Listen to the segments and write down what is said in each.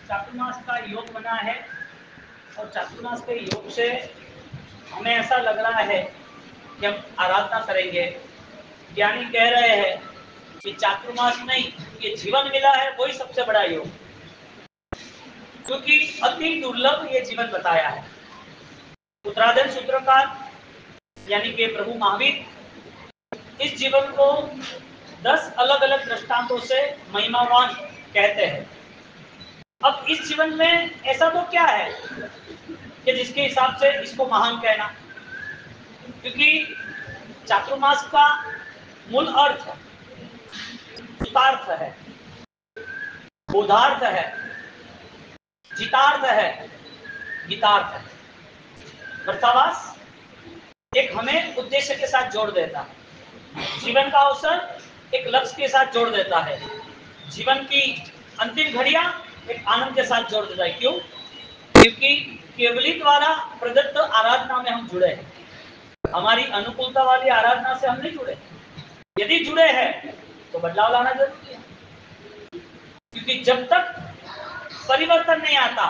चातुर्मास का योग बना है और चातुर्मास के योग से हमें ऐसा लग रहा है कि हम आराधना करेंगे। ज्ञानी कह रहे हैं कि चातुर्मास नहीं, ये जीवन मिला है वही सबसे बड़ा योग, क्योंकि अति दुर्लभ ये जीवन बताया है। उत्तराधर सूत्रकार यानी कि प्रभु महावीर इस जीवन को 10 अलग अलग दृष्टांतों से महिमावान कहते हैं। अब इस जीवन में ऐसा तो क्या है कि जिसके हिसाब से इसको महान कहना, क्योंकि चातुर्मास का मूल अर्थ हितार्थ है, बोधार्थ है, जितार्थ है, गीतार्थ है। वर्षावास एक हमें उद्देश्य के साथ जोड़ देता है, जीवन का अवसर एक लक्ष्य के साथ जोड़ देता है, जीवन की अंतिम घड़ियां एक आनंद के साथ जोड़ देता है। क्यों? क्योंकि केवली द्वारा प्रदत्त आराधना में हम जुड़े हैं, हमारी अनुकूलता वाली आराधना से हम नहीं जुड़े। यदि जुड़े हैं तो बदलाव लाना जरूरी है, क्योंकि जब तक परिवर्तन नहीं आता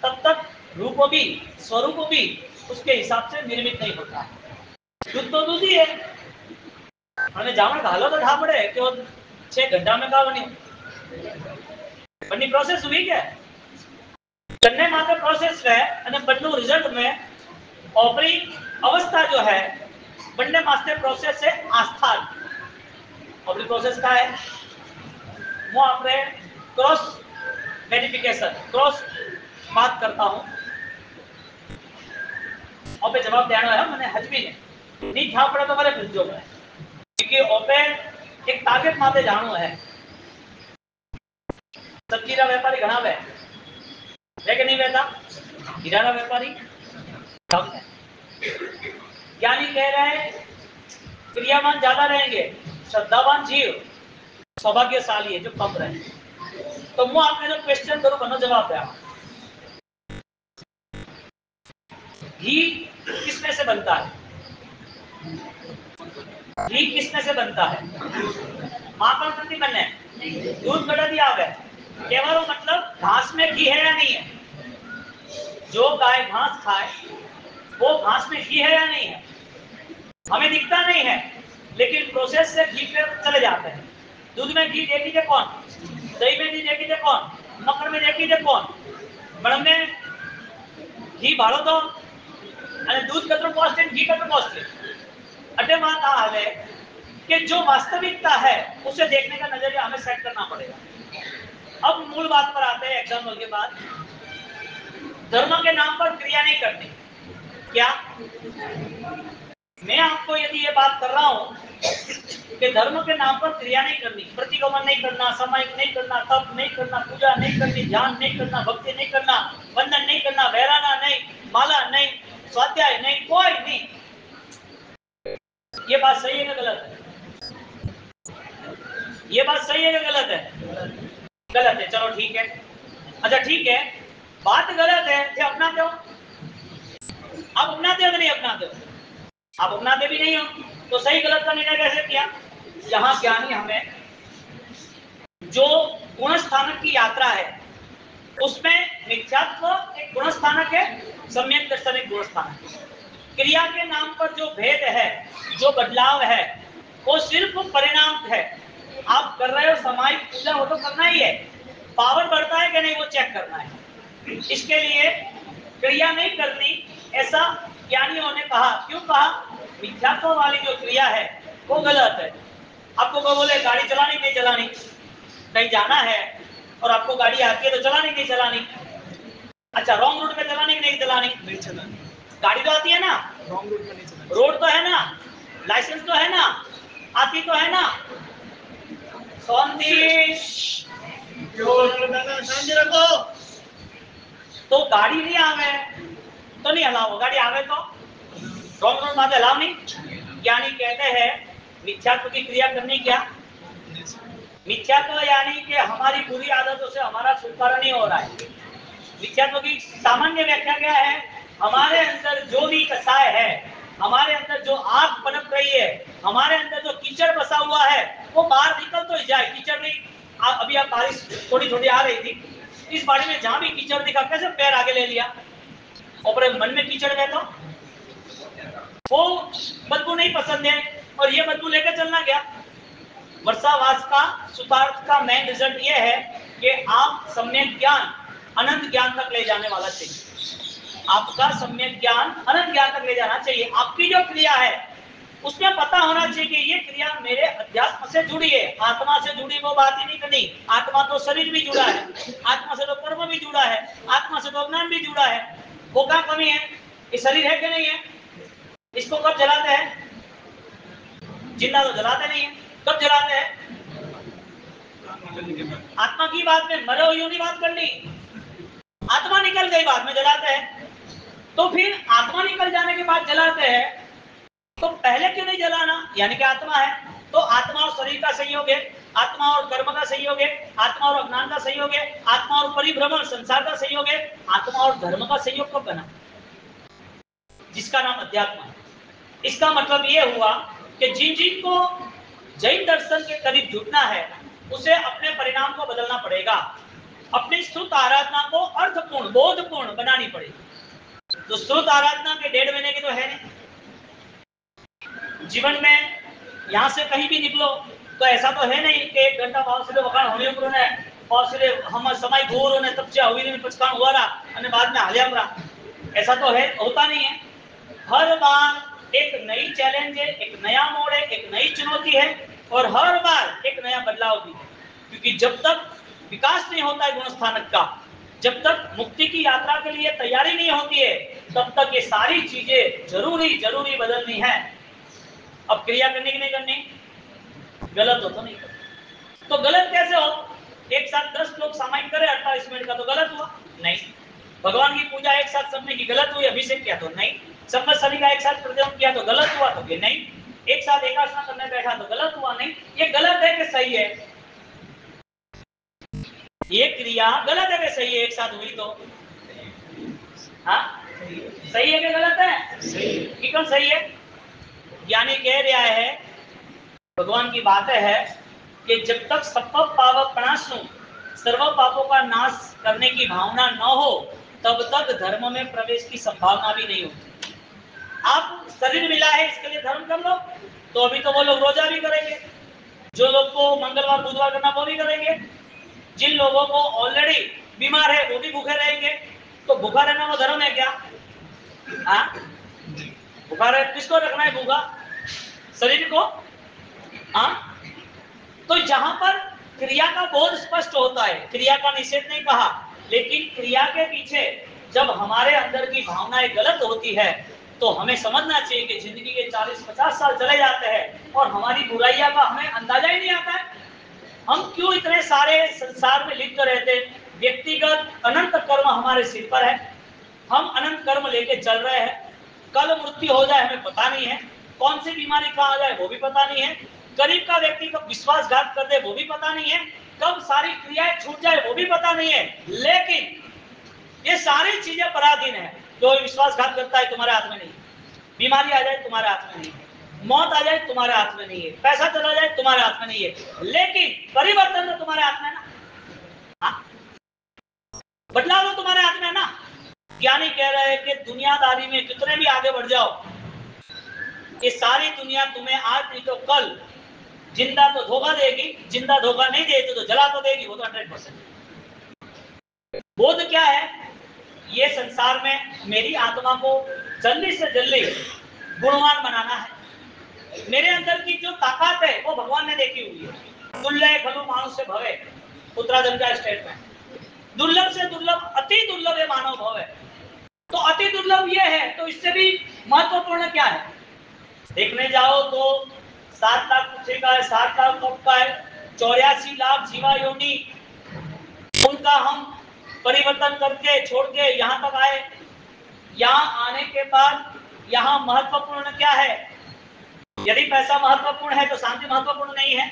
तब तक रूप भी स्वरूप भी उसके हिसाब से निर्मित नहीं होता। दूध तो दूध ही है, અને જામણ ઘાલો તો ઠાપડે કે 6 घंटा में का बनी बनी प्रोसेस हुई क्या करने मात्र प्रोसेस है અને બન્નું રિઝલ્ટ में ઓપરી अवस्था जो है बनने मास्टर प्रोसेस से आस्था ओपरी प्रोसेस का है वो आपने क्रॉस वेरिफिकेशन क्रॉस बात करता हूं और पे जवाब देना है मैंने हजमी ने नहीं था पड़ा तो मारे भूलजो है क्योंकि ओपे एक टारगेट माते जानो है। सब्जीरा व्यापारी घना वे कि नहीं वेता, हीरा व्यापारी कम है। ज्ञानी कह रहे हैं क्रियावान ज्यादा रहेंगे, श्रद्धावान जीव सौभाग्यशाली है जो कम रहे। तो मैं आपने जो क्वेश्चन करूं बनो जवाब दे। घी किसमें से बनता है? घी किसमें से बनता है? माखन नहीं बने, दूध कड़ा दिया आवे। केवल मतलब घास में घी है या नहीं है? जो गाय घास खाए वो घास में घी है या नहीं है? हमें दिखता नहीं है, लेकिन प्रोसेस से घी पे चले जाते हैं। दूध में घी देखी थे कौन? दही में घी देखी थे कौन? मक्खन में देखी थे कौन? बड़म में घी भाड़ो तो અને दूध कतरो पौष्टिक घी कतरो पौष्टिक अटे बात आ है कि जो वास्तविकता है उसे देखने का नजरिया हमें सेट करना पड़ेगा। अब मूल बात पर आते हैं एग्जाम्पल के बाद। धर्म के नाम पर क्रिया नहीं करनी। क्या मैं आपको यदि ये बात कर रहा हूं कि धर्म के नाम पर क्रिया नहीं करनी, प्रतिगमन नहीं करना, सामायिक नहीं करना, तप नहीं करना, पूजा नहीं करनी, ध्यान नहीं करना, भक्ति नहीं करना, वंदन नहीं करना, वैराना नहीं, माला नहीं, स्वाध्याय नहीं, कोई नहीं, ये बात सही है कि गलत है? ये बात सही है कि गलत है? गलत है। चलो ठीक है, अच्छा ठीक है, बात गलत है तो अपनाते हो? आप अपनाते हो कि नहीं अपनाते हो? आप अपनाते भी नहीं हो तो सही गलत का निर्णय कैसे किया? जहां ज्ञानी हमें जो गुण स्थानक की यात्रा है उसमें मिथ्यात्व एक गुण स्थानक है, सम्यक दर्शन एक गुण स्थानक है। क्रिया के नाम पर जो भेद है, जो बदलाव है, वो सिर्फ परिणाम है। आप कर रहे हो सामायिक पूजा, वो तो करना ही है, पावर बढ़ता है कि नहीं वो चेक करना है। इसके लिए क्रिया नहीं करनी ऐसा ज्ञानियों ने कहा। क्यों कहा? मिथ्यात्व वाली जो क्रिया है वो गलत है। आपको को बोले गाड़ी चलानी नहीं चलानी, कहीं जाना है और आपको गाड़ी आती है तो चलानी नहीं चलानी, अच्छा रॉन्ग रूट में चलानी नहीं चलानी? नहीं चलानी। गाड़ी तो आती है ना, रॉन्ग रूट में नहीं चलानी, रोड तो है ना, लाइसेंस तो है ना, आती तो है ना। तो गाड़ी नहीं आवे तो नहीं हलाओ, गाड़ी आवे तो रॉन्ग रूट में हलाओ नहीं। यानी कहते हैं मिथ्यात्व की क्रिया करनी क्या? मिथ्यात्व यानी कि हमारी बुरी आदतों से हमारा छुटकारा नहीं हो रहा है। मिथ्यात्व की सामान्य व्याख्या क्या है? हमारे अंदर जो भी कसाय है, हमारे अंदर जो आग पनप रही है, हमारे अंदर जो कीचड़ बसा हुआ है वो बाहर निकल तो जाए। कीचड़ नहीं, अभी आप बारिश थोड़ी थोड़ी आ रही थी इस बाड़ी में जहां भी कीचड़ दिखा कैसे पैर आगे ले लिया, और मन में कीचड़ है तो वो बदबू नहीं पसंद है और ये बदबू लेकर चलना गया। वर्षावास का सूत्रार्थ का मेन रिजल्ट ये है कि आप सम्यक ज्ञान अनंत ज्ञान तक ले जाने वाला चाहिए। आपका सम्यक ज्ञान अनंत ज्ञान तक ले जाना चाहिए। आपकी जो क्रिया है उसमें पता होना चाहिए कि ये क्रिया मेरे अध्यात्म से जुड़ी है, आत्मा से जुड़ी वो बात ही नहीं करनी। आत्मा तो शरीर भी जुड़ा है, आत्मा से तो कर्म भी जुड़ा है, आत्मा से तो अज्ञान भी जुड़ा है। वो क्या कमी है? ये शरीर है कि नहीं है? इसको कब जलाते हैं? जिंदा तो जलाते नहीं है। कब जलाते हैं? आत्मा की बात में मरे हुई नहीं बात करनी। आत्मा निकल गई बाद में जलाते हैं। तो फिर आत्मा निकल जाने के बाद जलाते हैं तो पहले क्यों नहीं जलाना? यानी कि आत्मा है तो आत्मा और शरीर का संयोग है, आत्मा और कर्म का संयोग है, आत्मा और अज्ञान का संयोग है, आत्मा और परिभ्रमण संसार का संयोग है। आत्मा और धर्म का संयोग कब बना? जिसका नाम अध्यात्म है। इसका मतलब यह हुआ कि जिन को जैन दर्शन के करीब जुटना है उसे अपने परिणाम को बदलना पड़ेगा, अपनी स्तुत आराधना को अर्थपूर्ण बोधपूर्ण बनानी पड़ेगी। तो स्तुत आराधना के 1.5 महीने की तो है नहीं। जीवन में यहां से कहीं भी निकलो तो ऐसा तो है नहीं कि 1 घंटा पावसरे वखाण होने पर ने पावसरे हम समय घोर ने तपस्या हुई नहीं पचकान हुआ रहा और बाद में हालिया रहा, ऐसा तो है होता नहीं है। हर बार एक नई चैलेंज है, एक नया मोड़ है, एक नई चुनौती है और हर बार एक नया बदलाव भी है। क्योंकि जब तक विकास नहीं होता है गुणस्थानक का, जब तक मुक्ति की यात्रा के लिए तैयारी नहीं होती है, तब तक ये सारी चीजें जरूरी बदलनी है। अब क्रिया करनी कि नहीं करनी? गलत हो तो नहीं करनी। तो गलत कैसे हो? एक साथ 10 लोग सामायिक करे 48 मिनट का तो गलत हुआ? नहीं। भगवान की पूजा एक साथ सबने की गलत हुई? अभिषेक किया तो नहीं। संवत्सरी का एक साथ प्रदर्शन किया तो गलत हुआ? तो ये नहीं। एक साथ एकादशा करने बैठा तो गलत हुआ? नहीं। ये गलत है कि सही है? ये क्रिया गलत है कि सही है? एक साथ हुई तो हाँ सही है कि गलत है? एकदम सही है। ज्ञानी कह रहा है, भगवान की बातें है कि जब तक सब पाप प्रणाशु सर्व पापों का नाश करने की भावना न हो तब तक धर्म में प्रवेश की संभावना भी नहीं होती। आप शरीर मिला है इसके लिए धर्म कर लो तो अभी तो वो लोग रोजा भी करेंगे, जो लोग को मंगलवार बुधवार करना वो भी करेंगे, जिन लोगों को ऑलरेडी बीमार है वो भी भूखे रहेंगे। तो भूखा रहना वो धर्म है क्या? भूखा रहे किसको रखना है भूखा? शरीर को। तो जहां पर क्रिया का बोध स्पष्ट होता है, क्रिया का निषेध नहीं कहा, लेकिन क्रिया के पीछे जब हमारे अंदर की भावनाएं गलत होती है तो हमें समझना चाहिए कि जिंदगी के 40-50 साल चले जाते हैं और हमारी बुराइयां का हमें अंदाजा ही नहीं आता है। हम क्यों इतने सारे संसार में लिप्त रहते? व्यक्तिगत अनंत कर्म हमारे सिर पर है, हम अनंत कर्म लेके चल रहे हैं। कल मृत्यु हो जाए हमें पता नहीं है, कौन सी बीमारी कहाँ आ जाए वो भी पता नहीं है, करीब का व्यक्ति कब विश्वासघात कर दे वो भी पता नहीं है, कब सारी क्रियाएं छूट जाए वो भी पता नहीं है। लेकिन ये सारी चीजें पराधीन है। जो विश्वासघात करता है तुम्हारे हाथ में नहीं, बीमारी आ जाए तुम्हारे हाथ में नहीं है, मौत आ जाए तुम्हारे हाथ में नहीं है, पैसा चला जाए तुम्हारे हाथ में नहीं है, लेकिन परिवर्तन तो तुम्हारे हाथ में है ना। बदलाव तो तुम्हारे हाथ में है ना। ज्ञानी कह रहे हैं कि दुनियादारी में कितने भी आगे बढ़ जाओ, ये सारी दुनिया तुम्हें आज नहीं तो कल जिंदा तो धोखा देगी, जिंदा धोखा नहीं देती तो जला तो देगी, वो तो 100%। बोध क्या है? ये संसार में मेरी आत्मा को जल्दी से जल्दी गुणवान बनाना है। मेरे अंदर की जो ताकत है वो भगवान ने देखी हुई है। दुर्लभ खलु मानुष से भवे, उत्तराखंड का स्टेटमेंट, दुर्लभ से दुर्लभ अति दुर्लभ है मानव भव है। तो अति दुर्लभ ये है तो इससे भी महत्वपूर्ण क्या है? देखने जाओ तो 7 लाख पृथ्वी का है, 7 लाख कप का है, 84 लाख जीवा योनि, उनका हम परिवर्तन करके छोड़ के यहाँ तक आए। यहाँ आने के बाद यहाँ महत्वपूर्ण क्या है? यदि पैसा महत्वपूर्ण है तो शांति महत्वपूर्ण नहीं है,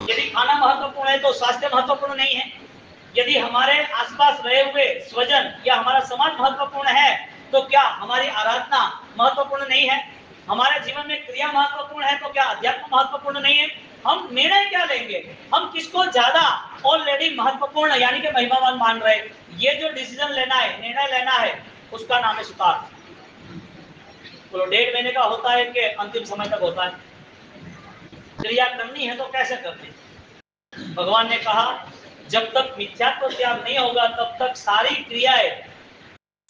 यदि खाना महत्वपूर्ण है तो स्वास्थ्य महत्वपूर्ण नहीं है, यदि हमारे आसपास रहे हुए स्वजन या हमारा समाज महत्वपूर्ण है तो क्या हमारी आराधना महत्वपूर्ण नहीं है? हमारे जीवन में क्रिया महत्वपूर्ण है तो क्या अध्यात्म महत्वपूर्ण नहीं है? हम निर्णय क्या लेंगे, हम किसको ज्यादा ऑलरेडी महत्वपूर्ण यानी कि महिमावान मान रहे, ये जो डिसीजन लेना है, निर्णय लेना है, उसका नाम है सुतार्थ। बोलो 1.5 महीने का होता है कि अंतिम समय तक होता है? क्रिया करनी है तो कैसे करनी है? भगवान ने कहा जब तक मिथ्यात्व त्याग नहीं होगा तब तक सारी क्रियाएं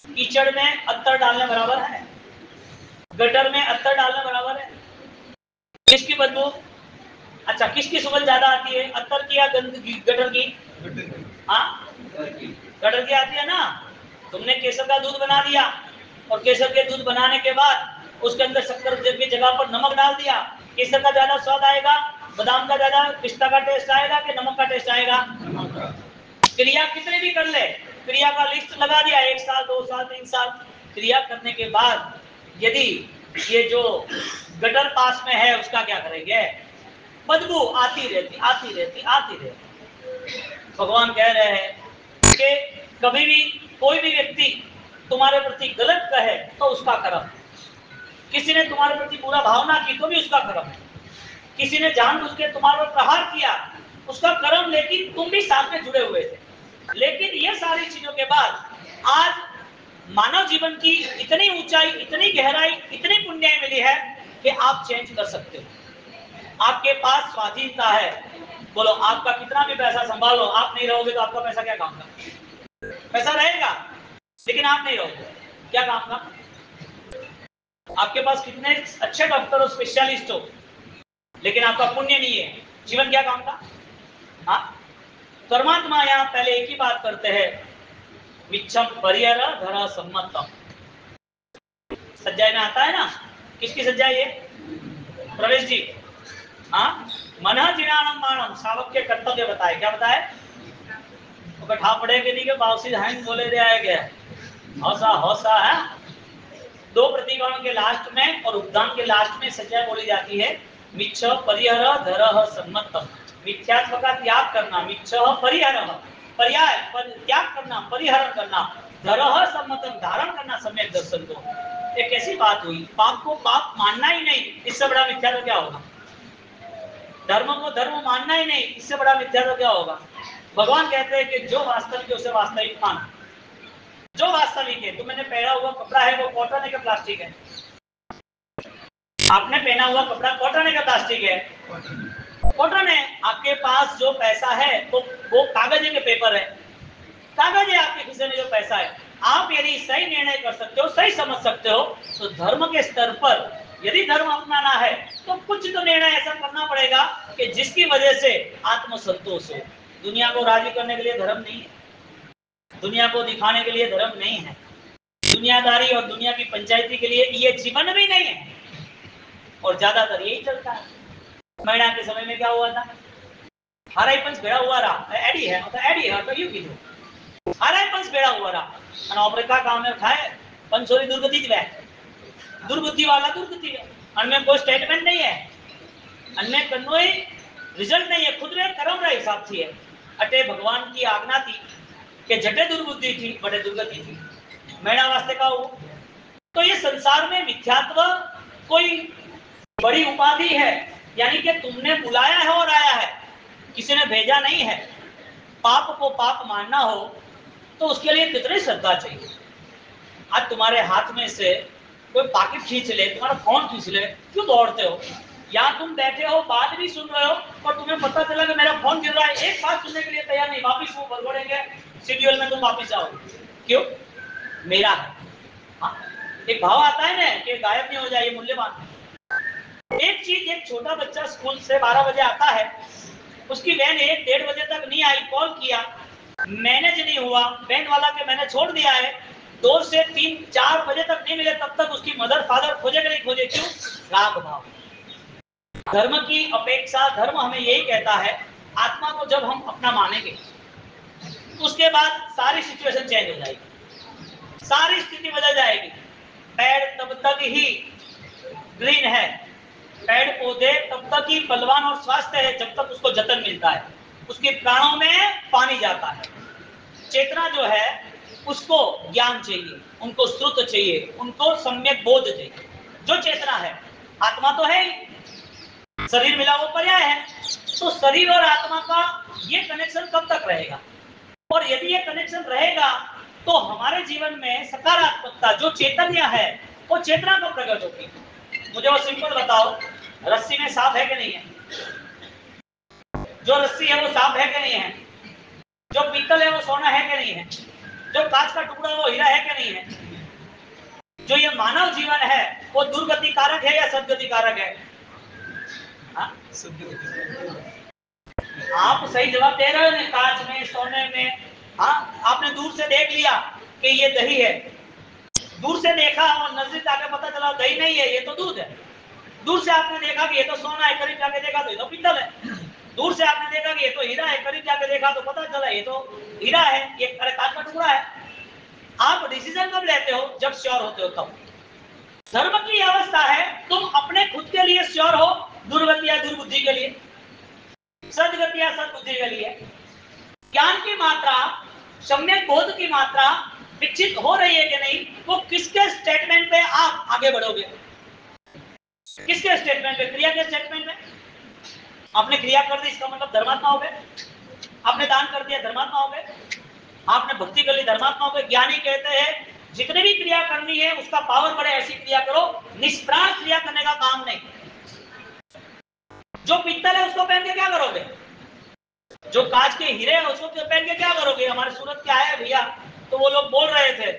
कीचड़ में अत्तर डालने बराबर है, गटर में अत्तर डालने बराबर है। किसकी बदबू, अच्छा किसकी सुगंध ज्यादा आती है, अत्तर की या गटर की? हाँ गटर की आती है ना। तुमने केसर का दूध बना दिया और केसर के दूध बनाने के बाद उसके अंदर शक्कर की जगह पर नमक डाल दिया, केसर का ज्यादा स्वाद आएगा, बादाम का ज्यादा, पिस्ता का टेस्ट आएगा कि नमक का टेस्ट आएगा? क्रिया कितने भी कर ले, क्रिया का लिस्ट लगा दिया 1 साल 2 साल 3 साल, क्रिया करने के बाद यदि ये जो गटर पास में है उसका क्या करेंगे? बदबू आती रहती आती रहती आती रहती। भगवान कह रहे हैं कि कभी भी कोई भी व्यक्ति तुम्हारे प्रति गलत कहे तो उसका कर्म, किसी ने तुम्हारे प्रति बुरा भावना की तो भी उसका कर्म है, किसी ने जानबूझ के तुम्हारे पर प्रहार किया उसका कर्म, लेकिन तुम भी साथ में जुड़े हुए थे। लेकिन ये सारी चीजों के बाद आज मानव जीवन की इतनी ऊंचाई, इतनी गहराई, इतनी पुण्य मिली है कि आप चेंज कर सकते हो, आपके पास स्वाधीनता है। बोलो आपका कितना भी पैसा संभाल लो, आप नहीं रहोगे तो आपका पैसा क्या काम का? पैसा रहेगा लेकिन आप नहीं रहोगे, क्या काम का? आपके पास कितने अच्छे डॉक्टर हो, स्पेशलिस्ट हो, लेकिन आपका पुण्य नहीं है, जीवन क्या काम का? हाँ, परमात्मा यहाँ पहले एक ही बात करते हैं, मिच्छम परिहर धर सम्मतम। सज्जाई में आता है ना, किसकी सज्जाई है? प्रवेश जी। हाँ, मनः जिनाणम माणम, शावक के कर्तव्य बताए, क्या बताए? तो बैठा पड़े के नहीं के बाउसी हैंग बोले दे आए गया, हौसा हौसा है। 2 प्रतिगण के लास्ट में और उपदान के लास्ट में सज्जाई बोली जाती है, मिच्छ परिहर धर सम्मतम, मिथ्यात्व का त्याग करना, मिच्छ परिहर, पर्याय त्याग करना, परिहरण करना, धरह सम्मतम, धारण करना सम्यक दर्शन को। एक ऐसी बात हुई, पाप को पाप मानना ही नहीं, इससे बड़ा मिथ्यात्व क्या होगा? धर्म को धर्म मानना ही नहीं, इससे बड़ा मिथ्यात्व क्या होगा? भगवान कहते हैं कि जो वास्तविक है उसे वास्तविक मानो, जो वास्तविक है। तुमने पहना हुआ कपड़ा है वो कॉटन है कि प्लास्टिक है? आपने पहना हुआ कपड़ा कॉटन है कि प्लास्टिक है? कॉटन है। आपके पास जो पैसा है तो वो कागज है कि पेपर है? कागज है। आपके खिस्से में जो पैसा है, आप यदि सही निर्णय कर सकते हो, सही समझ सकते हो, तो धर्म के स्तर पर यदि धर्म अपनाना है तो कुछ तो निर्णय ऐसा करना पड़ेगा कि जिसकी वजह से आत्मसंतोष हो। दुनिया को राजी करने के लिए धर्म नहीं है, दुनिया को दिखाने के लिए धर्म नहीं है, दुनियादारी और दुनिया की पंचायती के लिए ये जीवन भी नहीं है, और ज्यादातर यही चलता है। महीना के समय में क्या हुआ था? हाराई पंच भेड़ा हुआ रहा, एडी है मतलब एडी है तो यूं कीधું हाराई पंच भेड़ा हुआ रहा અને આપણે કા કામ में થાય पंचोरी दुर्गति ज वे दुर्गति वाला दुर्गति अनमें कोई स्टेटमेंट नहीं है, अनमें कोई रिजल्ट नहीं है, खुद रे कर्म रे हिसाब थी है। अटे भगवान की आज्ञा थी कि जटे दुर्बुद्धि थी बटे दुर्गति थी, मेणा वास्ते का हो। तो ये संसार में मिथ्यात्व कोई बड़ी उपाधि है, यानी कि तुमने बुलाया है और आया है, किसी ने भेजा नहीं है। पाप को पाप मानना हो तो उसके लिए कितनी श्रद्धा चाहिए। आज तुम्हारे हाथ में से कोई पाकिट खींच ले, तुम्हारा फोन खींच ले, क्यों दौड़ते हो? यहाँ तुम बैठे हो, बात भी सुन रहे हो, और तुम्हें पता चला कि मेरा फोन गिर रहा है, एक बात सुनने के लिए तैयार नहीं, वापिस वो बड़बड़ेंगे, शेड्यूल में तुम वापिस आओ, क्यों? मेरा है। हाँ? एक भाव आता है ना कि गायब नहीं हो जाए, ये मूल्यवान। एक चीज, एक छोटा बच्चा स्कूल से 12 बजे आता है, उसकी वैन 1-1:30 बजे तक नहीं आई, कॉल किया, मैनेज नहीं हुआ, वैन वाला के मैंने छोड़ दिया है, 2 से 3-4 बजे तक नहीं मिले, तब तक उसकी मदर फादर खोजेगा नहीं खोजे, क्यों? राग भाव। धर्म की अपेक्षा, धर्म हमें यही कहता है, आत्मा को जब हम अपना मानेंगे उसके बाद सारी सिचुएशन चेंज हो जाएगी, सारी स्थिति बदल जाएगी। पेड़ तब तक ही ग्रीन है, पेड़ पौधे तब तक ही बलवान और स्वस्थ है जब तक उसको जतन मिलता है, उसके प्राणों में पानी जाता है। चेतना जो है उसको ज्ञान चाहिए, उनको श्रुत चाहिए, उनको सम्यक बोध चाहिए। जो चेतना है आत्मा तो है ही, शरीर मिला वो पर्याय है। तो शरीर और आत्मा का ये कनेक्शन कब तक रहेगा? और यदि ये कनेक्शन रहेगा तो हमारे जीवन में सकारात्मकता जो चैतन्य है वो चेतना कब प्रकट होगी? मुझे वो सिंपल बताओ, रस्सी में सांप है कि नहीं है? जो रस्सी है वो सांप है कि नहीं है? जो पीतल है वो सोना है कि नहीं है? जो कांच का टुकड़ा वो हीरा है कि नहीं है? जो ये मानव जीवन है वो दुर्गति कारक है या सदगति कारक है? आप सही जवाब दे रहे हो ना, कांच में, सोने में। हाँ, आपने दूर से देख लिया कि ये दही है, दूर से देखा और नजदीक आके पता चला दही नहीं है, ये तो दूध है। दूर से आपने देखा कि ये तो सोना है, करीब जाके देखा तो ये तो पीतल है। दूर से आपने देखा कि ये तो हीरा है, करीब जाके देखा तो पता चला ये तो हीरा है, ये कांच का टुकड़ा है। आप डिसीजन कब लेते हो? जब श्योर होते हो तब। धर्म की अवस्था है तुम अपने खुद के लिए श्योर हो, दुर्गति या दुर्बुद्धि के लिए, सदगति या सदबुद्धि के लिए। ज्ञान की मात्रा, सम्यक बोध की मात्रा विकसित हो रही है कि नहीं, वो किसके स्टेटमेंट पे आप आगे बढ़ोगे? किसके स्टेटमेंट पे? क्रिया के स्टेटमेंट पे। आपने क्रिया कर दी, इसका मतलब धर्मात्मा हो गए। आपने दान कर दिया, धर्मात्मा हो गए। आपने भक्ति कर ली, धर्मात्मा हो गए। ज्ञानी कहते हैं जितनी भी क्रिया करनी है उसका पावर बढ़े ऐसी क्रिया करो, निष्प्राण क्रिया करने का काम नहीं। जो पीतल है उसको पहन के क्या करोगे? जो कांच के हीरे हैं उसको पहन के क्या करोगे? हमारे सूरत क्या है भैया, तो वो लोग बोल रहे थे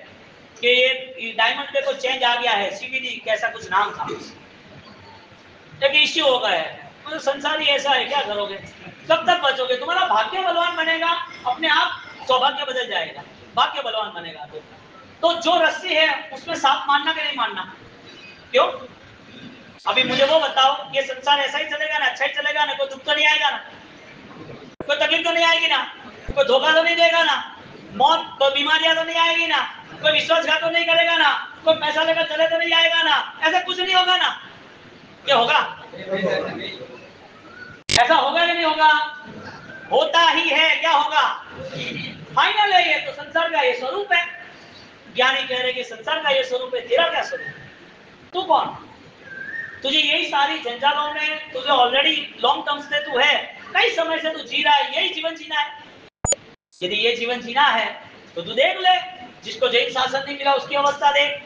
कि ये डायमंड पे को चेंज आ गया है, सीवीडी कैसा कुछ नाम था, एक इश्यू हो गया है। तो संसार ही ऐसा है, क्या करोगे? कब तक बचोगे? तुम्हारा भाग्य बलवान बनेगा, अपने आप सौभाग्य बदल जाएगा, भाग्य बलवान बनेगा। तो जो रस्सी है उसमें सांप मानना कि नहीं मानना? क्यों? अभी मुझे वो बताओ, ये संसार ऐसा ही चलेगा ना? अच्छा ही चलेगा ना? कोई दुख तो नहीं आएगा ना? कोई तकलीफ तो नहीं आएगी ना? कोई धोखा तो नहीं देगा ना? मौत, कोई बीमारियां तो नहीं आएगी ना? कोई विश्वासघात तो नहीं करेगा ना? कोई पैसा लेकर चले तो नहीं आएगा ना? ऐसा कुछ नहीं होगा ना? क्या होगा? ऐसा होगा कि नहीं होगा? होता ही है। क्या होगा? फाइनल है ये तो, संसार का ये स्वरूप है। ज्ञानी कह रहे कि संसार का ये स्वरूप है, तेरा क्या स्वरूप है? तू कौन? तुझे यही सारी जंजालों में, तुझे ऑलरेडी लॉन्ग टर्म से तू है, कई समय से तू जी रहा है, यही जीवन जीना है। यदि ये जीवन जीना है तो तू देख ले, जिसको जैन शासन नहीं मिला उसकी अवस्था देख।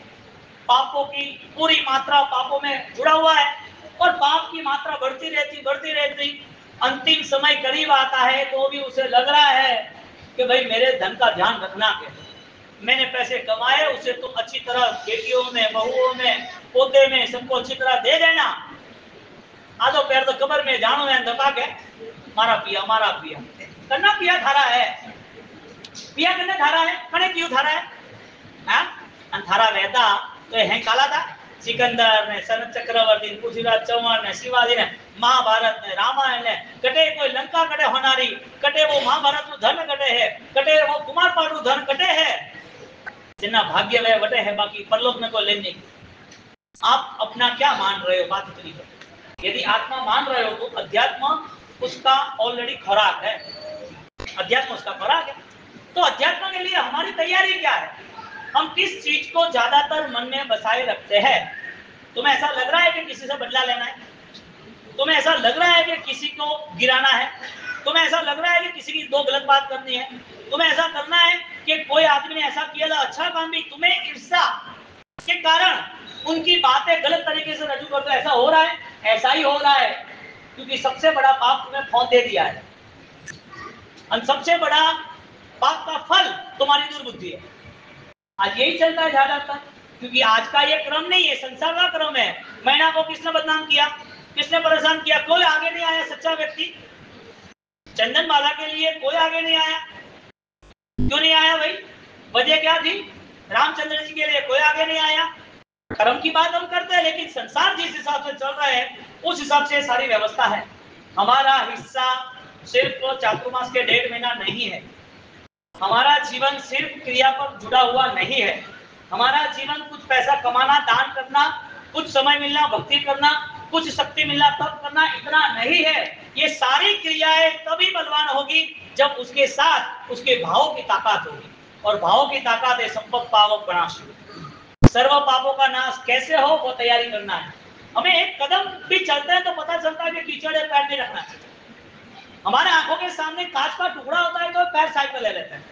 पापों की पूरी मात्रा पापों में जुड़ा हुआ है और पाप की मात्रा बढ़ती रहती। अंतिम समय करीब आता है तो भी उसे लग रहा है कि भाई मेरे धन का ध्यान रखना के, मैंने पैसे कमाए उसे तो अच्छी तरह बेटियों में, बहुओं में, पोते में सबको अच्छी तरह दे देना। आधो पैर तो कबर में जानो है दबा के, मारा पिया करना पिया थारा है, पिया करने थारा है, कने क्यों थारा है? हाँ, थारा रहता तो है काला था। सिकंदर ने, सनत चक्रवर्ती, पृथ्वीराज चौहान ने, शिवाजी ने, महाभारत ने, रामायण ने, कटे कोई लंका कटे होनारी, कटे वो महाभारत नु धन कटे है, कटे वो कुमार पाड़ू धन कटे है, जिन्ना भाग्य वे वटे है, बाकी परलोक में कोई लेन नहीं। आप अपना क्या मान रहे हो? बात इतनी है। यदि आत्मा मान रहे हो तो अध्यात्म उसका ऑलरेडी खुराक है, अध्यात्म उसका खुराक है। तो अध्यात्म के लिए हमारी तैयारी क्या है? हम किस चीज को ज्यादातर मन में बसाए रखते हैं? तुम्हें ऐसा लग रहा है कि किसी से बदला लेना है? तुम्हें ऐसा लग रहा है कि किसी को गिराना है? तुम्हें ऐसा लग रहा है कि किसी की दो गलत बात करनी है? तुम्हें ऐसा करना है कि कोई आदमी ने ऐसा किया था अच्छा काम भी, तुम्हें ईर्ष्या के कारण उनकी बातें गलत तरीके से रजू कर दो? ऐसा हो रहा है? ऐसा ही हो रहा है, क्योंकि सबसे बड़ा पाप तुम्हें फौंक दे दिया है और सबसे बड़ा पाप का फल तुम्हारी दुर्बुद्धि है। आज यही चलता है ज्यादातर, क्योंकि आज का ये क्रम नहीं है, संसार का क्रम है। मैना को किसने बदनाम किया, किसने परेशान किया? कोई आगे नहीं आया सच्चा व्यक्ति। चंदन माला के लिए कोई आगे नहीं आया। क्यों नहीं आया भाई? वजह क्या थी? रामचंद्र जी के लिए कोई आगे नहीं आया। कर्म की बात हम करते हैं, लेकिन संसार जिस हिसाब से चल रहा है उस हिसाब से सारी व्यवस्था है। हमारा हिस्सा सिर्फ चातुर्मास के 1.5 महीना नहीं है। हमारा जीवन सिर्फ क्रिया पर जुड़ा हुआ नहीं है। हमारा जीवन कुछ पैसा कमाना, दान करना, कुछ समय मिलना, भक्ति करना, कुछ शक्ति मिलना, तब करना, इतना नहीं है। ये सारी क्रियाएं तभी बलवान होगी जब उसके साथ उसके भावों की ताकत होगी, और भावों की ताकत है संपद पावक विनाश। सर्व पापों का नाश कैसे हो वो तैयारी करना है। हमें एक कदम भी चलते हैं तो पता चलता है कि कीचड़ है, पैर नहीं रखना चाहिए। हमारे आंखों के सामने कांच का टुकड़ा होता है तो पैर साइड पर ले लेते हैं,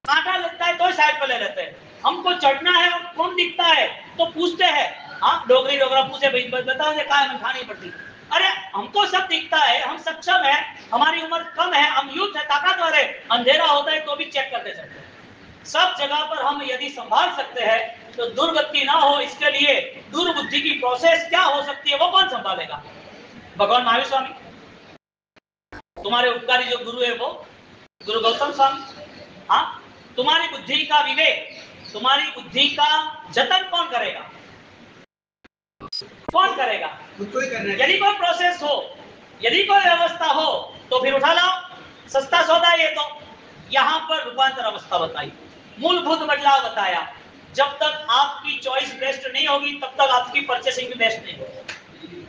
कांटा लगता है तो साइड पर ले लेते हैं। हमको चढ़ना है और कौन दिखता है तो पूछते हैं, हाँ डोगरी डोगरा पूछे भाई बताओ ये कहाँ है, खानी पड़ती। अरे हमको सब दिखता है, हम सक्षम है, हमारी उम्र कम है, हम यूथ है, ताकतवर है, अंधेरा होता है तो भी चेक करते चलते हैं। सब जगह पर हम यदि संभाल सकते हैं तो दुर्गति ना हो, इसके लिए दुर्बुद्धि की प्रोसेस क्या हो सकती है वो कौन संभालेगा? भगवान महावीर स्वामी। तुम्हारे उपकारी जो गुरु है वो गुरु गौतम स्वामी। हाँ, तुम्हारी बुद्धि का विवेक, तुम्हारी बुद्धि का जतन कौन करेगा? कौन करेगा? यदि कोई प्रोसेस हो, यदि कोई व्यवस्था हो तो फिर उठा लाओ, सस्ता सौदा ये तो। यहां पर रूपांतर अवस्था बताई, मूलभूत बदलाव बताया। जब तक आपकी चॉइस बेस्ट नहीं होगी तब तक आपकी परचेसिंग भी बेस्ट नहीं होगी।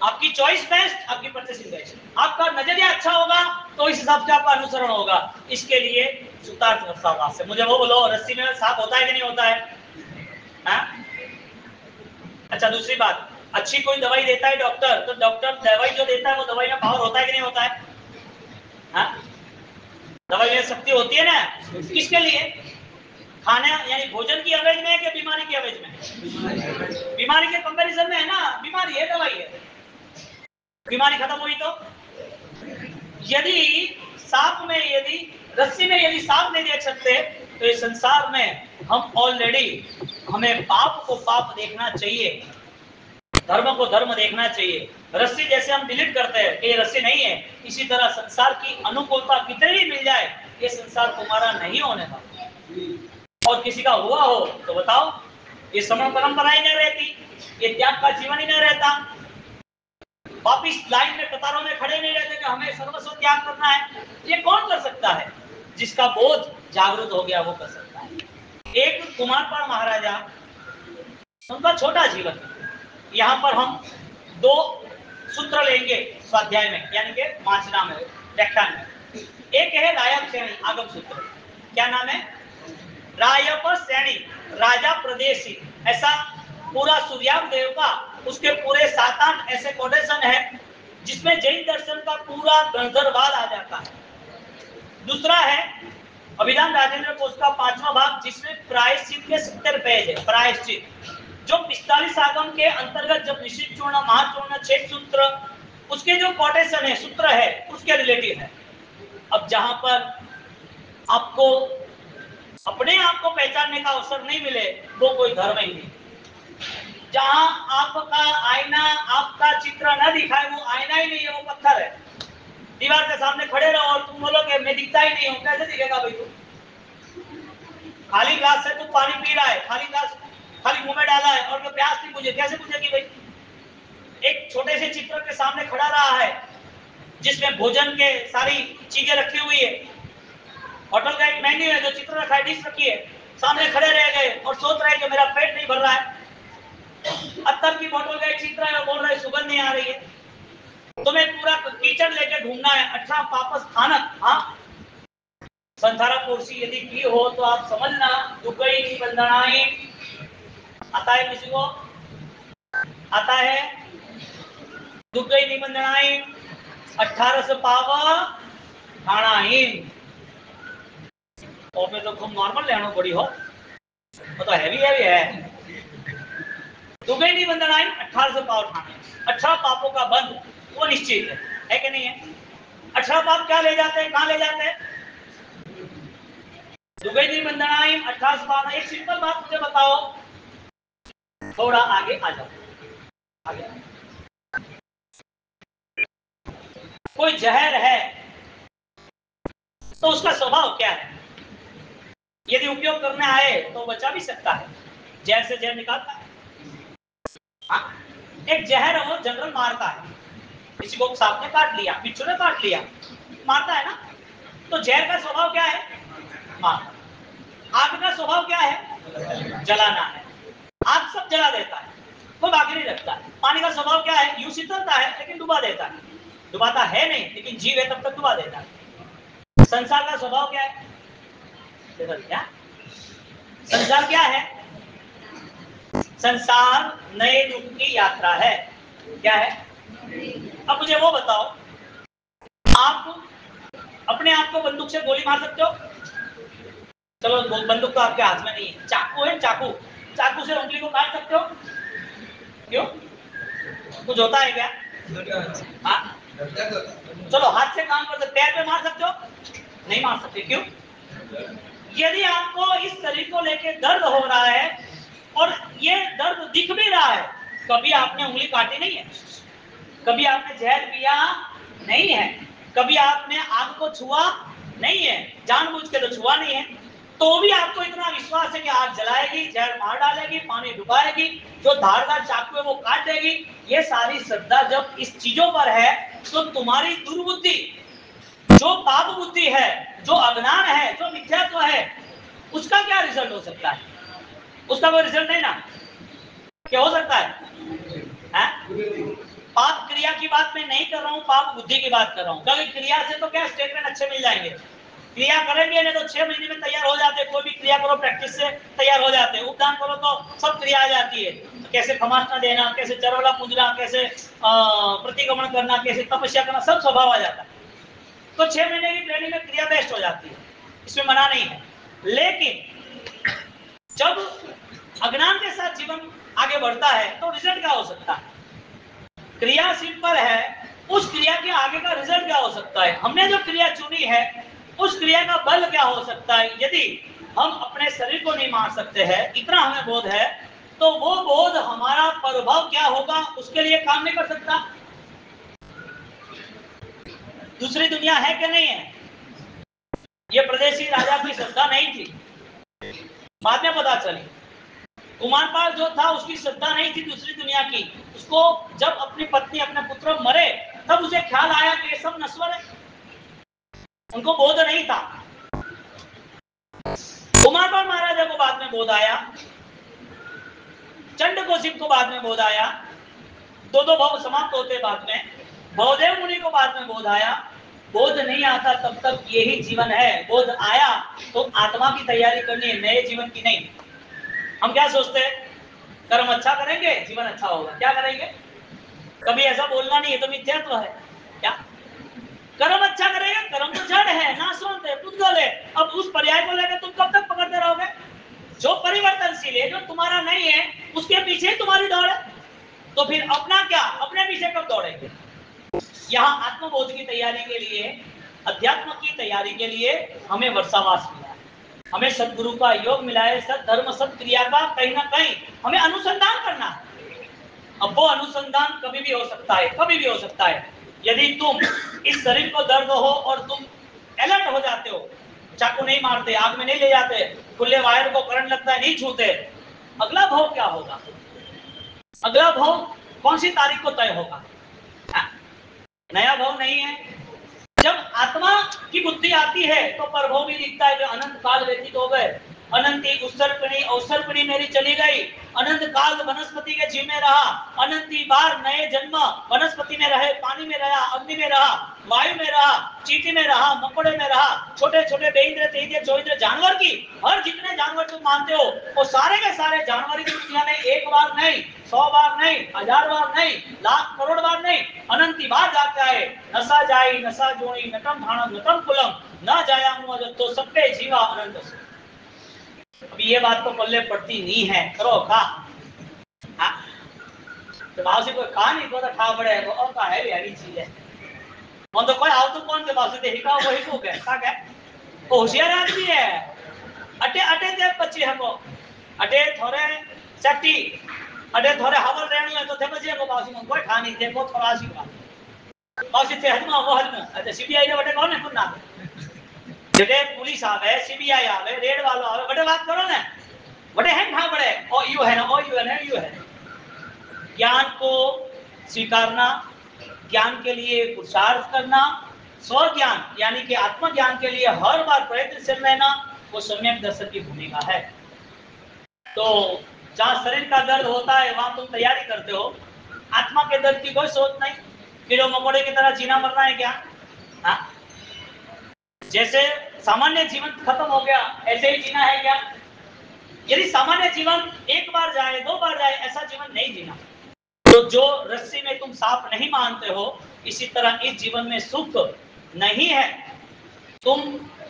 आपकी चॉइस बेस्ट, आपकी परचेसिंग बेस्ट। आपका नजरिया अच्छा होगा तो इस हिसाब से आपका अनुसरण होगा। इसके लिए सूत्रार्थ अवस्था से मुझे वो बोलो, रस्सी में सांप होता है कि नहीं होता है? अच्छा, दूसरी बात, अच्छी कोई दवाई देता है डॉक्टर, तो डॉक्टर दवाई जो देता है वो दवाई में पावर होता है कि नहीं होता है? दवाई में शक्ति होती है ना, किसके लिए? खाने यानी भोजन की अवैध में है कि बीमारी की अवैध में? बीमारी के कंपैरिजन में है ना, बीमारी है, दवाई है। बीमारी खत्म हुई तो यदि सांप में, यदि रस्सी में यदि सांप नहीं देख सकते तो इस संसार में हम ऑलरेडी, हमें पाप को पाप देखना चाहिए, धर्म को धर्म देखना चाहिए। रस्सी जैसे हम डिलीट करते हैं कि ये रस्सी नहीं है, इसी तरह संसार की अनुकूलता कितनी भी मिल जाए ये संसार तुम्हारा नहीं होने वाला। और किसी का हुआ हो तो बताओ, ये समय परंपरा ही नहीं रहती, ये त्याग का जीवन ही नहीं रहता, वापिस लाइन में कतारों में खड़े नहीं रहते कि हमें सर्वस्व त्याग करना है। ये कौन कर सकता है? जिसका बोध जागृत हो गया वो कर सकता है। एक कुमारपाल महाराजा, उनका छोटा जीवन, यहाँ पर हम 2 सूत्र लेंगे स्वाध्याय में, यानी कि 5 नाम है व्याख्यान में। एक है रायप श्रेणी आगम सूत्र। क्या नाम है? रायप श्रेणी, राजा प्रदेशी, ऐसा पूरा सूर्याग देव का, उसके पूरे 7-8 ऐसे कोटेशन है जिसमें जैन दर्शन का पूरा गंधर्वाद आ जाता है। दूसरा है अभिधान राजेंद्र कोश का 5वां भाग, जिसमें प्रायश्चित के 70 पेज है। प्रायश्चित जो 45 आगम के अंतर्गत, जब निश्चित चूर्ण, महाचूर्ण, छेद सूत्र, उसके जो कोटेशन है, सूत्र है, उसके रिलेटिव है। अब जहां पर आपको अपने आप को पहचानने का अवसर नहीं मिले वो कोई धर्म ही नहीं। जहां आपका आईना, आपका चित्र न दिखाए वो आईना ही नहीं है, वो पत्थर है। दीवार के सामने खड़े रहो और तुम बोलो कि मैं दिखता ही नहीं हूं, कैसे दिखेगा भाई? तू खाली ग्लास से तू पानी पी रहा है, खाली ग्लास खाली मुंह में डाला है और मैं प्यास नहीं बुझे, कैसे बुझेगी भाई? एक छोटे से चित्र के सामने खड़ा रहा है जिसमें भोजन के सारी चीजें रखी हुई है, होटल का एक मेन्यू है जो चित्र रखा है, डिश रखी है, सामने खड़े रह गए और सोच रहे हैं कि मेरा पेट नहीं भर रहा है। अत्तर की बोतल का एक चित्र है और बोल रहे सुगंध नहीं आ रही है। तुम्हें पूरा कीचड़ लेके ढूंढना है, अच्छा वापस खाना। हाँ, संसारा कुर्सी यदि की हो तो आप समझना, दुकई बंधनाई आता है, किसी को आता है? दुकई निबंधनाई 18 पाव खानाहीन। और में तो खूब नॉर्मल लेना पड़ी हो, वो तो हैवी हैवी है। दुबई निबंधनाई 18 पाव खाना, 18 पापों का बंध वो निश्चित है कि नहीं है? 18 पाप क्या ले जाते हैं, कहां ले जाते हैं? दुबई निबंधनाई 18 पाप। एक सिंपल बात मुझे बताओ, थोड़ा आगे आ जाओ, आगे। कोई जहर है तो उसका स्वभाव क्या है? यदि उपयोग करने आए तो बचा भी सकता है, जहर से जहर निकालता है। हाँ? एक जहर है वो जनरल मारता है, किसी को सांप ने काट लिया, बिच्छू ने काट लिया, मारता है ना। तो जहर का स्वभाव क्या है? मारना। आग का स्वभाव क्या है? जलाना है। आग सब जला देता है, कोई बाकी नहीं रखता है। पानी का स्वभाव क्या है? यूं शीतलता है लेकिन डुबा देता है, डुबाता है नहीं लेकिन जीव है तब तक डुबा देता है। संसार का स्वभाव क्या है? क्या संसार क्या है? संसार नए दुख की यात्रा है। क्या है? अब मुझे वो बताओ, आप अपने आप को बंदूक से गोली मार सकते हो? चलो बंदूक तो आपके हाथ में नहीं है, चाकू है, चाकू चाकू से उंगली को काट सकते हो? क्यों? कुछ होता है क्या? हाँ? चलो हाथ से काम कर सकते, पैर पे मार सकते हो? नहीं मार सकते। क्यों? यदि आपको इस शरीर को लेके दर्द हो रहा है और ये दर्द दिख भी रहा है, कभी आपने उंगली काटी नहीं है, कभी आपने जहर पिया नहीं है, कभी आपने आग को छुआ नहीं है, जानबूझ के तो छुआ नहीं है, तो भी आपको इतना विश्वास है कि आग जलाएगी, जहर मार डालेगी, पानी डुबाएगी, जो धारदार चाकू है वो काट देगी। ये सारी श्रद्धा जब इस चीजों पर है तो तुम्हारी दुर्बुद्धि, जो पाप बुद्धि है, जो अज्ञान है, जो मिथ्यात्व है, उसका क्या रिजल्ट हो सकता है? उसका कोई रिजल्ट नहीं ना। क्या हो सकता है? पाप क्रिया की बात मैं नहीं कर रहा हूं, पाप बुद्धि की बात कर रहा हूं। क्योंकि क्रिया से तो क्या स्टेटमेंट अच्छे मिल जाएंगे, क्रिया करेंगे नहीं तो 6 महीने में तैयार हो जाते। कोई भी क्रिया करो प्रैक्टिस से तैयार हो जाते हैं। उपदान करो तो सब क्रिया आ जाती है, कैसे खमासना देना, कैसे चरवला पूजना, कैसे प्रतिक्रमण करना, कैसे तपस्या करना, सब स्वभाव आ जाता है। तो 6 महीने की ट्रेनिंग में क्रिया बेस्ट हो जाती है, इसमें मना नहीं है। लेकिन जब अज्ञान के साथ जीवन आगे बढ़ता है तो रिजल्ट क्या हो सकता है? क्रिया सिंपल है, उस क्रिया के आगे का रिजल्ट क्या हो सकता है? हमने जो क्रिया चुनी है उस क्रिया का बल क्या हो सकता है? यदि हम अपने शरीर को नहीं मार सकते हैं, इतना हमें बोध है, तो वो बोध हमारा प्रभाव क्या होगा उसके लिए काम नहीं कर सकता। दूसरी दुनिया है कि नहीं है? ये प्रदेशी राजा की श्रद्धा नहीं थी, बाद में पता चली। कुमारपाल जो था उसकी श्रद्धा नहीं थी दूसरी दुनिया की। उसको जब अपनी पत्नी अपने पुत्र मरे तब उसे ख्याल आया कि ये सब नश्वर है, उनको बोध नहीं था। कुमारपाल महाराजा को बाद में बोध आया, चंड कौशिक को बाद में बोध आया, दो भाव समाप्त होते बाद में भवदेव मुनि को बाद में बोध आया। बोध नहीं आता तब तक यही जीवन है। बोध आया तो आत्मा की तैयारी करनी है, नए जीवन की नहीं। हम क्या सोचते हैं? कर्म अच्छा करेंगे जीवन अच्छा होगा। क्या करेंगे? कभी ऐसा बोलना नहीं है तो मिथ्यात्व है। क्या कर्म अच्छा करेगा? कर्म तो जड़ है, नाशवंत है, पुद्गल है। अब उस पर्याय को लेकर तुम कब तक पकड़ते रहोगे? जो परिवर्तनशील है, जो तुम्हारा नहीं है, उसके पीछे तुम्हारी दौड़ है। तो फिर अपना क्या, अपने पीछे कब दौड़ेंगे? यहाँ आत्मबोध की तैयारी के लिए, अध्यात्म की तैयारी के लिए हमें वर्षावास मिला है, हमें सदगुरु का योग मिला है, सद धर्म सद क्रिया का कहीं ना कहीं हमें अनुसंधान करना है। अब वो अनुसंधान कभी भी हो सकता है, कभी भी हो सकता है। यदि तुम इस शरीर को दर्द हो और तुम अलर्ट हो जाते हो, चाकू नहीं मारते, आग में नहीं ले जाते, खुले वायर को करंट लगता है नहीं छूते, अगला भाव क्या होगा? अगला भाव कौन सी तारीख को तय होगा? नया भाव नहीं है। जब आत्मा की बुद्धि आती है तो प्रभाव भी दिखता है। जो अनंत काल व्यतीत हो गए, अनंती उत्सर्पिणी अवसर्पिणी मेरी चली गई, अनंत काल वनस्पति के जीव में रहा, अनंती बार नए जन्म वनस्पति में रहे, पानी में रहा, अग्नि में रहा, वायु में रहा, चींटी में रहा, मकोड़े में रहा, छोटे छोटे बेइंद्रिय तेइंद्रिय चौइंद्रिय जानवर की, हर जितने जानवर तुम मानते हो वो सारे के सारे जानवर की दुनिया में एक बार नहीं, 100 बार नहीं, 1000 बार नहीं, लाख करोड़ बार नहीं, अनंती बार जाके आए। नशा जाई नशा जोड़ी नटम भाणम नटम कुलम न जाया मुझ तो सबके जीवा अनंत। अभी ये बात तो पल्ले पड़ती नहीं है, करो का तो भाव से कोई खा नहीं तो खा पड़े वो और का है भी चीज है। मन तो कोई आओ तो कौन के भाव से देखा वही को क्या क्या वो होशियार आदमी है। अटे अटे दे बच्चे हमको अटे थोड़े चट्टी अटे थोड़े हवल रहनु है तो थे बच्चे को भाव से मन कोई खा नहीं थे को थोड़ा सी भाव से थे हजमा वो हजमा अच्छा सीबीआई ने बटे कौन है कुन्ना जटे पुलिस आवे सीबीआई आवे रेड वालों आवे बटे बात करो ना बटे हैं कहां बड़े ओ यू है ना ओ यू है ना यू है। ज्ञान को स्वीकारना, ज्ञान के लिए पुरुषार्थ करना, स्व ज्ञान यानी कि आत्मज्ञान के लिए हर बार प्रयत्नशील रहना, वो सम्यक दर्शन की भूमिका है। तो जहाँ शरीर का दर्द होता है वहां तुम तैयारी करते हो, आत्मा के दर्द की कोई सोच नहीं। कीड़े मकोड़े की तरह जीना मरना है क्या? हा? जैसे सामान्य जीवन खत्म हो गया ऐसे ही जीना है क्या? यदि सामान्य जीवन एक बार जाए, 2 बार जाए, ऐसा जीवन नहीं जीना। तो जो रस्सी में तुम सांप नहीं मानते हो, इसी तरह इस जीवन में सुख नहीं है। तुम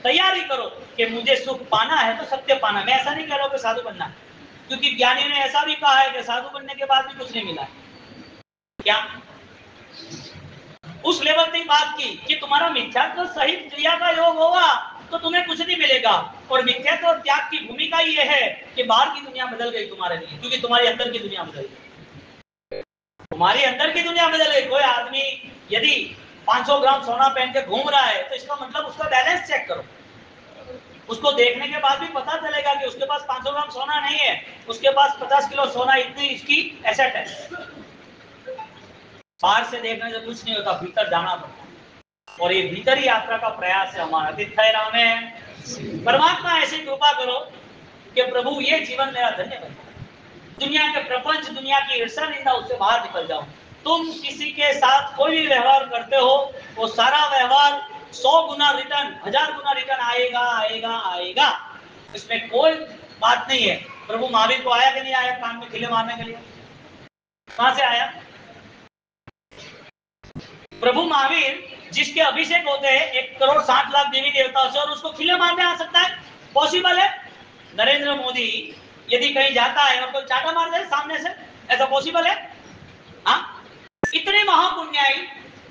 तैयारी करो कि मुझे सुख पाना है तो सत्य पाना। मैं ऐसा नहीं कह रहा हूं कि साधु बनना है, क्योंकि ज्ञानी ने ऐसा भी कहा है कि साधु बनने के बाद भी कुछ नहीं मिला। क्या उस लेवल की बात की कि तुम्हारा मिथ्यात्व सहित क्रिया का योग होगा तो तुम्हें कुछ नहीं मिलेगा। और मिथ्यात्व और त्याग की भूमिका ये है कि बाहर की दुनिया बदल गई तुम्हारे लिए, क्योंकि तुम्हारी अंदर की दुनिया बदल गई। तुम्हारी अंदर की दुनिया बदल गई। कोई आदमी यदि 500 ग्राम सोना पहन के घूम रहा है तो इसका मतलब उसका बैलेंस चेक करो। उसको देखने के बाद भी पता चलेगा कि उसके पास 500 ग्राम सोना नहीं है, उसके पास 50 किलो सोना, इतनी इसकी एसेट है। बाहर से देखने से कुछ नहीं होता, भीतर जाना पड़ता है। और ये भीतरी यात्रा का प्रयास है हमारा। तिथय राम है। परमात्मा ऐसी कृपा करो कि प्रभु ये जीवन मेरा धन्य बन जाए। दुनिया के प्रपंच, दुनिया की ईर्ष्या निंदा, उससे बाहर निकल जाओ। तुम किसी के साथ कोई भी व्यवहार करते हो, वो सारा व्यवहार 100 गुना रिटर्न, 1000 गुना रिटर्न आएगा आएगा आएगा। इसमें कोई बात नहीं है। प्रभु महावीर को आया कि नहीं आया कान में खिले मारने के लिए? कहां से आया? प्रभु महावीर जिसके अभिषेक होते हैं 1,60,00,000 देवी देवताओं से, और उसको खिले मारने आ सकता है? पॉसिबल है? नरेंद्र मोदी यदि कहीं जाता है और कोई चाटा मार दे सामने से, ऐसा पॉसिबल है? हाँ, इतने महापुण्याई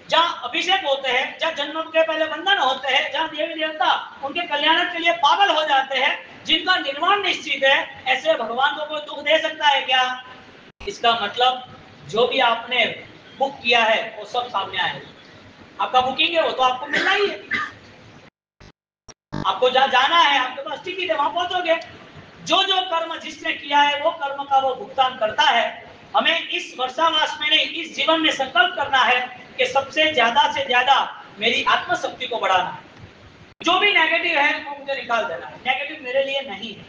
जहाँ अभिषेक होते हैं, जहाँ जन्म के पहले बंधन होते हैं, जहाँ देवी देवता उनके कल्याण के लिए पागल हो जाते हैं, जिनका निर्वाण निश्चित है, ऐसे भगवान को कोई दुख दे सकता है क्या? इसका मतलब जो भी आपने बुक किया है वो सब सामने आएगा। आपका बुकिंग है वो तो आपको मिलना ही है। आपको जहाँ जाना है, आपके पास टिकट है, वहां पहुंचोगे। जो जो कर्म जिसने किया है वो कर्म का वो भुगतान करता है। हमें इस वर्षावास में नहीं, इस जीवन में संकल्प करना है कि सबसे ज्यादा से ज्यादा मेरी आत्मशक्ति को बढ़ाना है। जो भी नेगेटिव है वो मुझे निकाल देना है। नेगेटिव मेरे लिए नहीं है।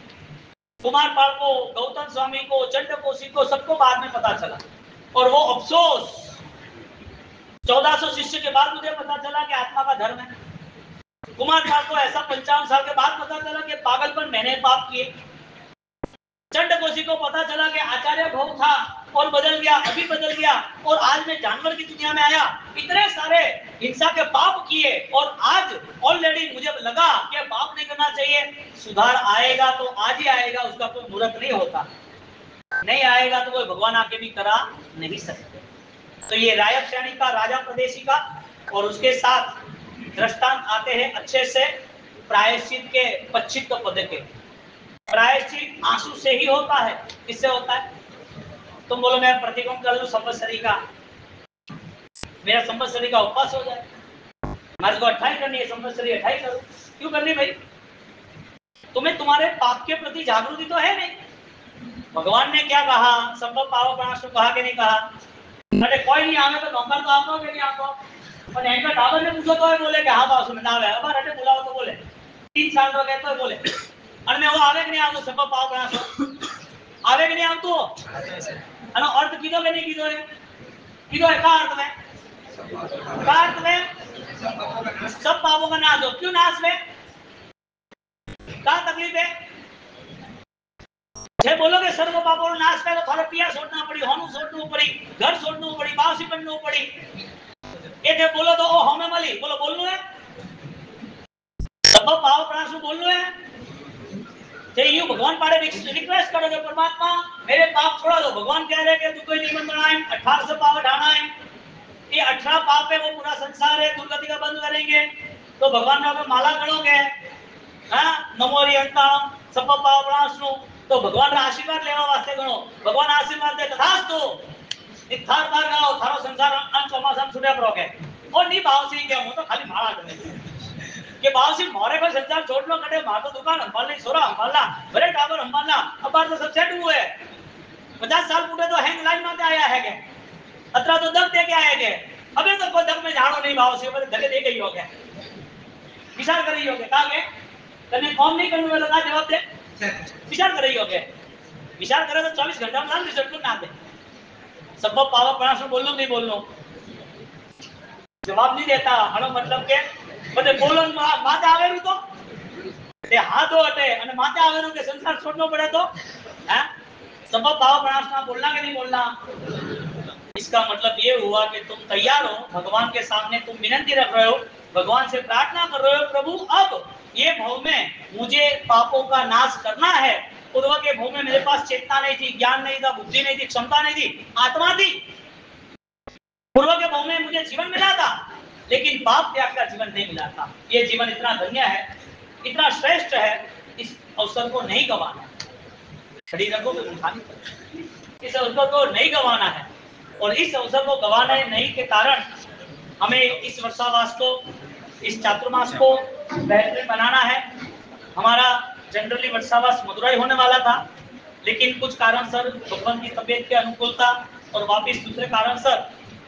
कुमार पाल को, गौतम स्वामी को, चंडकोशी को, सबको बाद में पता चला, और वो अफसोस 1400 शिष्य के बाद मुझे पता चला कि आत्मा का धर्म है। कुमार पाल को ऐसा 55 साल के बाद पता चला कि पागलपन मैंने पाप किए। चंडकोशी को पता चला कि आचार्य भोग था और बदल गया, अभी बदल गया, और आज मैं जानवर की दुनिया में आया। इतने सारे हिंसा के पाप किए और आज ऑलरेडी मुझे लगा कि पाप नहीं करना चाहिए। सुधार आएगा तो आज ही आएगा, उसका कोई मुहूर्त नहीं होता। नहीं आएगा तो कोई भगवान आके भी करा नहीं सकते। तो ये रायत श्रेणी का, राजा प्रदेशी का, और उसके साथ दृष्टांत आते हैं अच्छे से प्रायश्चित के, पच्चित पद के। प्रायश्चित आंसू से ही होता है। किससे होता है? तुम बोलो मैं प्रतिकोण कर लूं संवत्सरी का, मेरा संवत्सरी का उपवास हो जाए। हमारे को 28 करनी है, संवत्सरी 28 करो। क्यों करनी भाई? तुम्हें तुम्हारे पाप के प्रति जागृति तो है नहीं। भगवान ने क्या कहा? संभव पाव प्रणाश कहा कि नहीं कहा? अरे कोई नहीं आवे तो नौकर तो आपको कि नहीं आपको? और इनका डाबर ने पूछो तो बोले कि हाँ बात सुन ना है। अब अरे बुलाओ तो बोले 3 साल तो कहते बोले, अरे मैं वो आवे कि नहीं आवतो संभव पाव प्रणाश आवे कि नहीं आवतो? अनो अर्थ कीधो कि नहीं कीधो है? कीधो है का अर्थ में? का अर्थ में सब पापों का नाश हो। क्यों नाश में? का तकलीफ है? जे बोलोगे सर्व पापों नाश करे तो थारे पिया छोड़ना पड़ी, होनु छोड़ना पड़ी, घर छोड़ना पड़ी, बासी बनना पड़ी। ये जे बोलो तो ओ हमें मली बोलो बोलनो है। सब पाप प्राणु बोलनो है। जे यू भगवान पाड़े रिक्वेस्ट करो कि परमात्मा मेरे पाप छोड़ा दो। भगवान कह रहे कि तू कोई नियम बनाए 1800 पाप हटाना है। ये 18 पाप है वो पूरा संसार है दुर्गति का बंद करेंगे। तो भगवान ने माला गणोगे, हाँ नमोरी अंतम सब पाप प्राणु, तो भगवान का आशीर्वाद लेवा वास्ते गणो। भगवान आशीर्वाद दे तथास्तु इथार बार गाओ थारो संसार अन चौमासम छुटे परोगे। और नहीं भाव से क्या हूं तो खाली माला करने के भाव से मोरे को संसार छोड़ लो कटे मां तो दुकान संभालनी, सोरा संभालना, बड़े टावर संभालना। अब बार तो सब सेट हुए 50 साल पूरे तो हैंग लाइन में आया है के अतरा तो दब दे के आए के। अबे तो कोई दब में झाड़ो नहीं भाव से पर धके दे गई हो गया। विचार कर रही हो गया कहां गए तने कौन नहीं करने वाला का जवाब दे। विचार कर रही हो गया। विचार करे तो 24 घंटा में रिजल्ट ना दे। सब पावर प्रणाश बोलनो नहीं बोलनो जवाब नहीं देता। हनो मतलब के बदे बोलन बात आवे तो તે હાથો હટે અને માથે આવેલું કે સંસાર છોડનો પડે तो हैं सबब भाव प्रणाशना बोलना कि नहीं बोलना। इसका मतलब ये हुआ कि तुम तैयार हो, भगवान के सामने तुम विनती रख रहे हो, भगवान से प्रार्थना कर रहे हो, प्रभु अब ये भव में मुझे पापों का नाश करना है। पूर्व के भव में मेरे पास चेतना नहीं थी, ज्ञान नहीं था, बुद्धि नहीं थी, क्षमता नहीं थी, आत्मा थी। पूर्व के भव में मुझे जीवन मिला था, लेकिन पाप त्याग का जीवन नहीं मिला था। ये जीवन इतना धन्य है, इतना श्रेष्ठ है, इस अवसर को नहीं गंवाना। शरीर को इस अवसर को नहीं गंवाना है, और इस अवसर को गंवाने नहीं के कारण हमें इस वर्षावास को, इस चातुर्मास को बेहतरीन बनाना है। हमारा जनरली वर्षावास मदुराई होने वाला था, लेकिन कुछ कारणसर भगवान की तबीयत के अनुकूलता और वापिस दूसरे कारणसर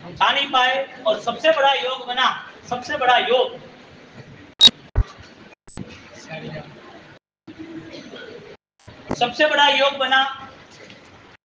हम जा नहीं पाए। और सबसे बड़ा योग बना, सबसे बड़ा योग बना